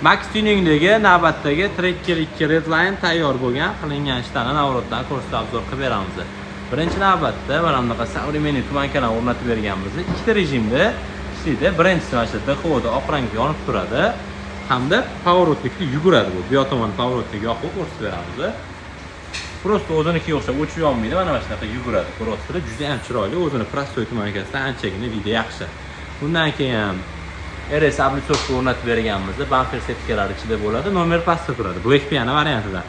Max Tuningdagi navbatdagi Tracker 2 Redline tayyor bo'lgan, qilingan ishlarni navrotdan ko'rsatib obzor qilib beramiz. Birinchi navbatda mana bunaqa savremenniy tumankalar o'rnatib berganmiz. Ikkita rejimda ishlaydi. Birinchisi mana shu DHOda oq rangga yonib turadi hamda pоворотlikda yuguradi bu. Bu tomon pоворотlik yoqib ko'rsatib beramiz. Prosta o'zinikiga o'xshab o'chib yonmaydi, mana shunaqa yuguradi. Prosta juda ham chiroyli, o'zini prostoy tumankasidan anchagina video yaxshi. Bundan keyin RS ablitsovka o'rnatib berganmiz. Bumper setkalari ichida bo'ladi. Nomer pastda turadi. Black Piano variantida.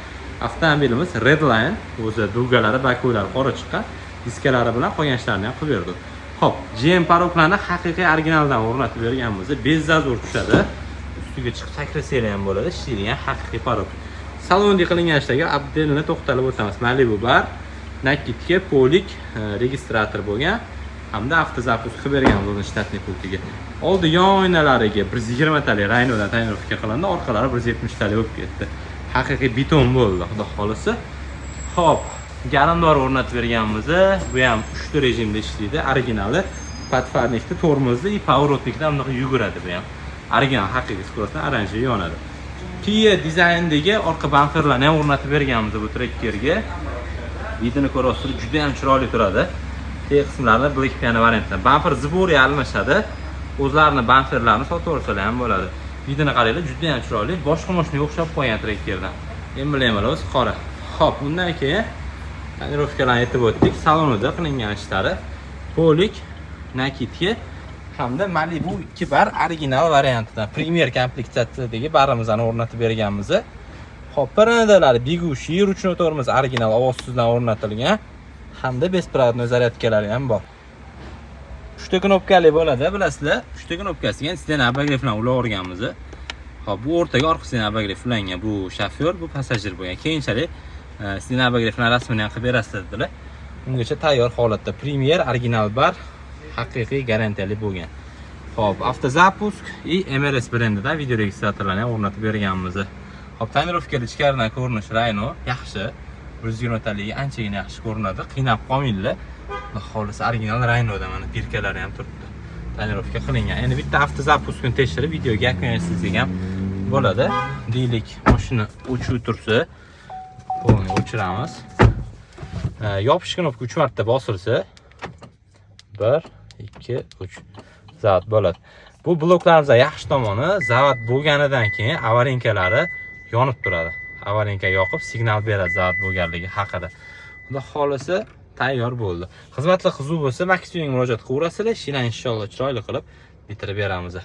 Avtomobilimiz Redline, o'zi dugalari, bakoylari qora chiqqan, diskalari bilan qolgan ishlarni ham qilib berdik. Xo'p, GM paroklarni haqiqiy originaldan o'rnatib berganmiz. Bezzazur tushadi. Ustiga chiqib sakraseli ham bo'ladi. Ishlaydigan haqiqiy parok. Salonda qilingan ishlarga abdelni to'xtalib o'tamiz. Malibu bar, nakitga polik registrator bo'lgan hamda avtozapus qilib berganmiz o'z shtatniy pultiga. Oldi yon oynalariga 120 talik Rhino'dan tayyorlovga qilindi, orqalari 170 talik bo'lib ketdi. Haqiqiy beton bo'ldi, xudo xolisi. Xo'p, garmdor o'rnatib berganmiz. Bu ham 3 ta rejimda ishlaydi. Originali podfarnikda, tormozda va pоворотlikda ham yuguradi bu ham. Original haqiqiy skorostidan oranjiy yonadi. Kia dizayndagi orqa bamperlarni ham o'rnatib berganmiz bu Trackerga. Videoni ko'rasiz, juda ham chiroyli turadi. T qismlarida Black Piano variantida. Bamper ziboriy almashadi. O'zlarini bamperlarini sotib olsalar ham bo'ladi. Videoni qaranglar, juda ham chiroyli. Boshqa mashinaga o'xshab qolgan Trackerdan. Emblemalar o'zi qora. Xo'p, undan keyin tonirovkalarni aytib o'tdik. Salonida qilingan ishlari polik, nakitga hamda Malibu 2 bar original variantida Premier komplektatsiyadagi barimizni o'rnatib berganmiz. Xo'p, paranadalari bigushi, ruchnoy tormoz original ovozsizdan o'rnatilgan hamda besprovодной zaryadkalari ham bor. 3 ta knopkali bo'ladi, bilasizlar. 3 ta knopkasiga stena obogrev bilan ulab o'rganmiz. Xo'p, bu o'rtaga orqa stena obogrev ulangan. Bu shofyor, bu passajir bo'lgan. Keyinchalik stena obogrev bilan rasmini ham qilib berasiz dedilar. Ungacha tayyor holatda Premier original bar haqiqiy garantiyali bo'lgan. Xo'p, avtozapusk va MRS brendida video registratorlarni ham o'rnatib berganmiz. Xo'p, tonirovkali ichkaridan ko'rinish Rhino yaxshi. 120 taliga anchagina yaxshi ko'rinadi. Qiynab qolmaydilar. Xolis original Rhino'da mana birkalari ham turibdi. Tonirovka qilingan. Endi bitta avtozapuskni tekshirib videoga yakunlashingizga ham bo'ladi. Deylik, mashina o'chib tursa, buni o'chiramiz. Yopish knopka 3 marta bosilsa 1 2 3 zavod bo'ladi. Bu bloklarimiz yaxshi tomoni, zavod bo'lganidan keyin avarinkalari yonib turadi. Avarinka yoqib signal beradi zavod bo'lganligi haqida. Xudo xolisi tayyor bo'ldi. Xizmatlar qiziq bo'lsa, Max Tuningga murojaat qilaverasizlar, ishlarni inshaalloh chiroyli qilib bitirib beramiz.